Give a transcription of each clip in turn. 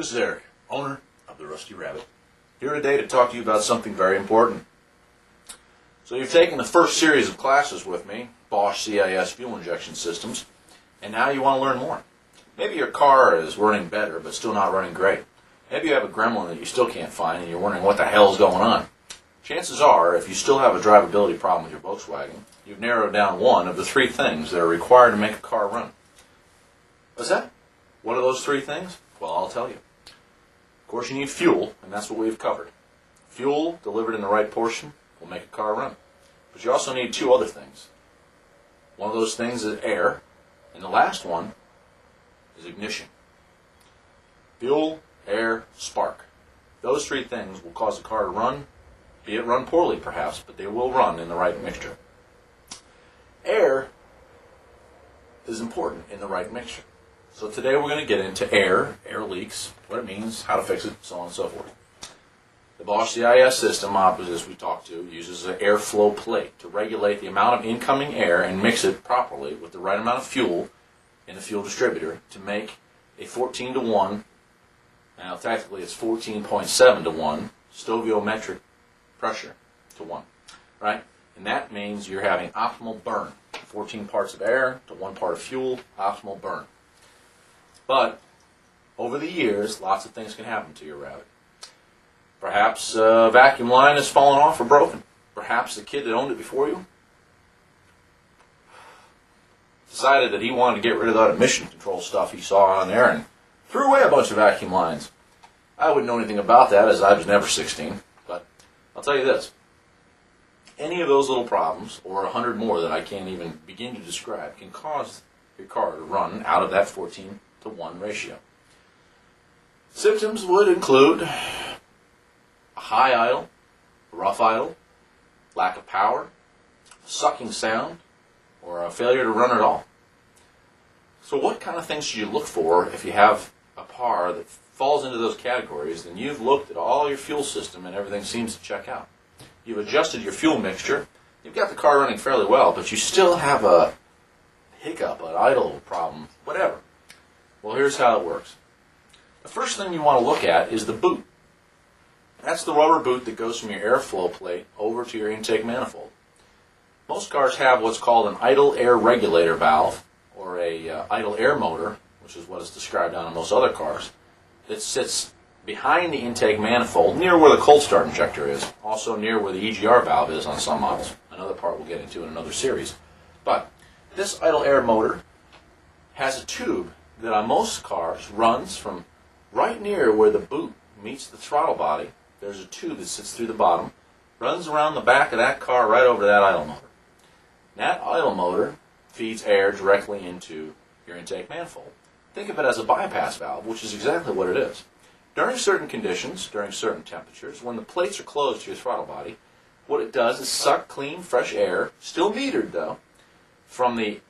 This is Eric, owner of the Rusty Rabbit, here today to talk to you about something very important. So you've taken the first series of classes with me, Bosch CIS fuel injection systems, and now you want to learn more. Maybe your car is running better but still not running great. Maybe you have a gremlin that you still can't find and you're wondering what the hell is going on. Chances are, if you still have a drivability problem with your Volkswagen, you've narrowed down one of the three things that are required to make a car run. What's that? What are those three things? Well, I'll tell you. Of course, you need fuel, and that's what we've covered. Fuel, delivered in the right portion, will make a car run. But you also need two other things. One of those things is air, and the last one is ignition. Fuel, air, spark. Those three things will cause the car to run, be it run poorly perhaps, but they will run in the right mixture. Air is important in the right mixture. So today we're going to get into air leaks, what it means, how to fix it, so on and so forth. The Bosch CIS system, as we talked to, uses an airflow plate to regulate the amount of incoming air and mix it properly with the right amount of fuel in the fuel distributor to make a 14 to 1, now technically it's 14.7 to 1, stoviometric pressure to 1, right? And that means you're having optimal burn. 14 parts of air to 1 part of fuel, optimal burn. But over the years, lots of things can happen to your Rabbit. Perhaps a vacuum line has fallen off or broken. Perhaps the kid that owned it before you decided that he wanted to get rid of that emission control stuff he saw on there and threw away a bunch of vacuum lines. I wouldn't know anything about that as I was never 16, but I'll tell you this. Any of those little problems, or 100 more that I can't even begin to describe, can cause your car to run out of that 14 to 1 ratio. Symptoms would include a high idle, rough idle, lack of power, sucking sound, or a failure to run at all. So what kind of things should you look for if you have a car that falls into those categories? Then you've looked at all your fuel system and everything seems to check out. You've adjusted your fuel mixture, you've got the car running fairly well, but you still have a hiccup, an idle problem, whatever. Well, here's how it works. The first thing you want to look at is the boot. That's the rubber boot that goes from your airflow plate over to your intake manifold. Most cars have what's called an idle air regulator valve, or a idle air motor, which is what is described on most other cars, that sits behind the intake manifold near where the cold start injector is, also near where the EGR valve is on some models. Another part we'll get into in another series. But this idle air motor has a tube that on most cars runs from right near where the boot meets the throttle body. There's a tube that sits through the bottom, runs around the back of that car right over to that idle motor. That idle motor feeds air directly into your intake manifold. Think of it as a bypass valve, which is exactly what it is. During certain conditions, during certain temperatures, when the plates are closed to your throttle body, what it does is suck clean, fresh air, still metered though, from the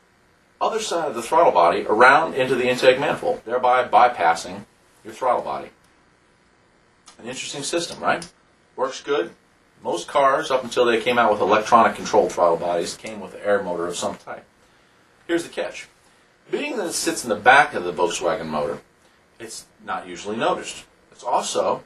other side of the throttle body around into the intake manifold, thereby bypassing your throttle body. An interesting system, right? Works good. Most cars, up until they came out with electronic controlled throttle bodies, came with an air motor of some type. Here's the catch. Being that it sits in the back of the Volkswagen motor, it's not usually noticed. It's also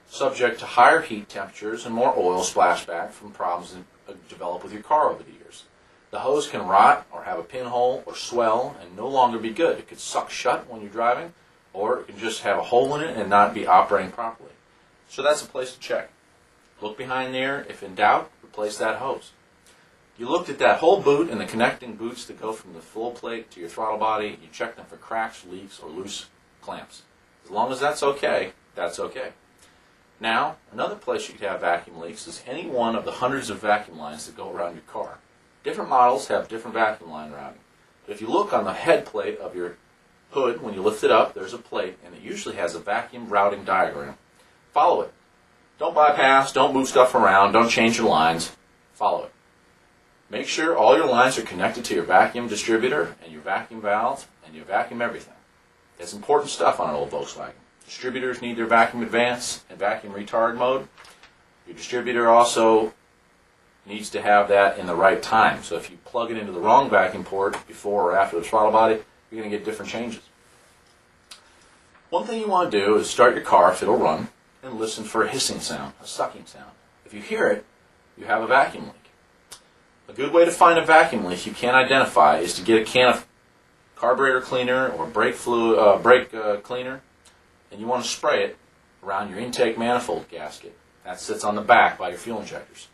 subject to higher heat temperatures and more oil splashback from problems that develop with your car over the years. The hose can rot or have a pinhole or swell and no longer be good. It could suck shut when you're driving, or it can just have a hole in it and not be operating properly. So that's a place to check. Look behind there. If in doubt, replace that hose. You looked at that whole boot and the connecting boots that go from the full plate to your throttle body. You check them for cracks, leaks, or loose clamps. As long as that's okay, that's okay. Now, another place you could have vacuum leaks is any one of the hundreds of vacuum lines that go around your car. Different models have different vacuum line routing. But if you look on the head plate of your hood, when you lift it up, there's a plate, and it usually has a vacuum routing diagram. Follow it. Don't bypass, don't move stuff around, don't change your lines. Follow it. Make sure all your lines are connected to your vacuum distributor and your vacuum valves, and you vacuum everything. It's important stuff on an old Volkswagen. Distributors need their vacuum advance and vacuum retard mode. Your distributor also needs to have that in the right time. So if you plug it into the wrong vacuum port before or after the throttle body, you're going to get different changes. One thing you want to do is start your car, if it'll run, and listen for a hissing sound, a sucking sound. If you hear it, you have a vacuum leak. A good way to find a vacuum leak you can't identify is to get a can of carburetor cleaner or brake cleaner, and you want to spray it around your intake manifold gasket. That sits on the back by your fuel injectors.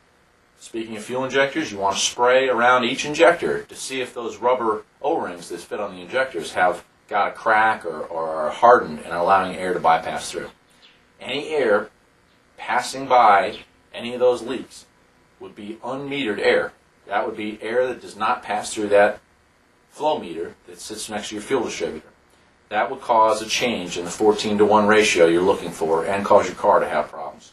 Speaking of fuel injectors, you want to spray around each injector to see if those rubber O-rings that fit on the injectors have got a crack or are hardened and are allowing air to bypass through. Any air passing by any of those leaks would be unmetered air. That would be air that does not pass through that flow meter that sits next to your fuel distributor. That would cause a change in the 14:1 ratio you're looking for and cause your car to have problems.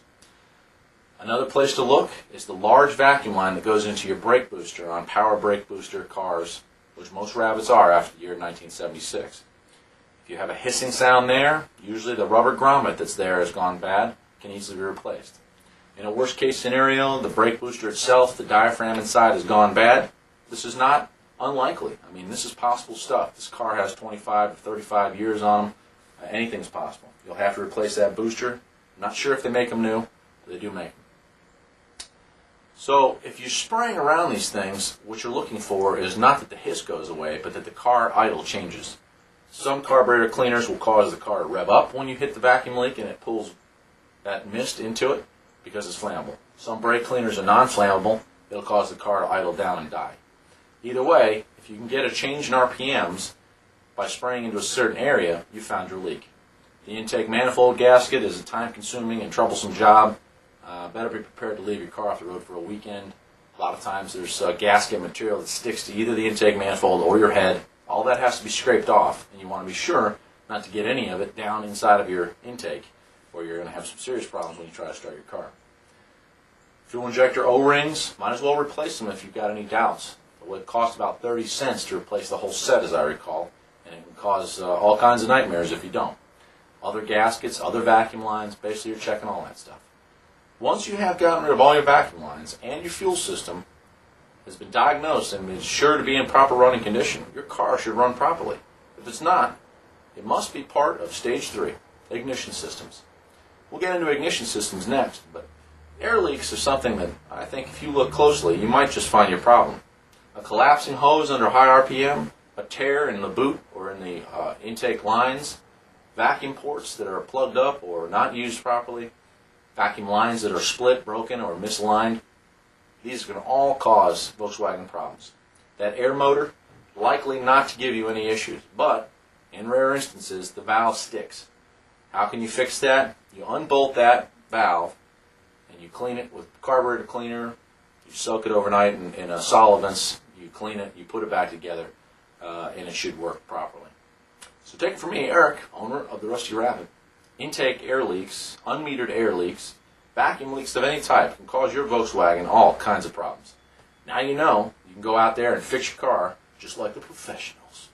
Another place to look is the large vacuum line that goes into your brake booster on power brake booster cars, which most Rabbits are after the year 1976. If you have a hissing sound there, usually the rubber grommet that's there has gone bad, can easily be replaced. In a worst case scenario, the brake booster itself, the diaphragm inside has gone bad. This is not unlikely. I mean, this is possible stuff. This car has 25 to 35 years on them. Anything's possible. You'll have to replace that booster. I'm not sure if they make them new, but they do make them. So if you're spraying around these things, what you're looking for is not that the hiss goes away, but that the car idle changes. Some carburetor cleaners will cause the car to rev up when you hit the vacuum leak and it pulls that mist into it because it's flammable. Some brake cleaners are non-flammable. It'll cause the car to idle down and die. Either way, if you can get a change in RPMs by spraying into a certain area, you found your leak. The intake manifold gasket is a time-consuming and troublesome job. Better be prepared to leave your car off the road for a weekend. A lot of times there's gasket material that sticks to either the intake manifold or your head. All that has to be scraped off, and you want to be sure not to get any of it down inside of your intake, or you're going to have some serious problems when you try to start your car. Fuel injector O-rings, might as well replace them if you've got any doubts. It would cost about 30 cents to replace the whole set, as I recall, and it can cause all kinds of nightmares if you don't. Other gaskets, other vacuum lines, basically you're checking all that stuff. Once you have gotten rid of all your vacuum lines and your fuel system has been diagnosed and is sure to be in proper running condition, your car should run properly. If it's not, it must be part of stage 3, ignition systems. We'll get into ignition systems next, but air leaks are something that I think if you look closely, you might just find your problem. A collapsing hose under high RPM, a tear in the boot or in the intake lines, vacuum ports that are plugged up or not used properly, vacuum lines that are split, broken, or misaligned. These can all cause Volkswagen problems. That air motor, likely not to give you any issues, but in rare instances, the valve sticks. How can you fix that? You unbolt that valve and you clean it with carburetor cleaner. You soak it overnight in solvents. You clean it, you put it back together, and it should work properly. So take it from me, Eric, owner of the Rusty Rabbit. Intake air leaks, unmetered air leaks, vacuum leaks of any type can cause your Volkswagen all kinds of problems. Now you know you can go out there and fix your car just like the professionals.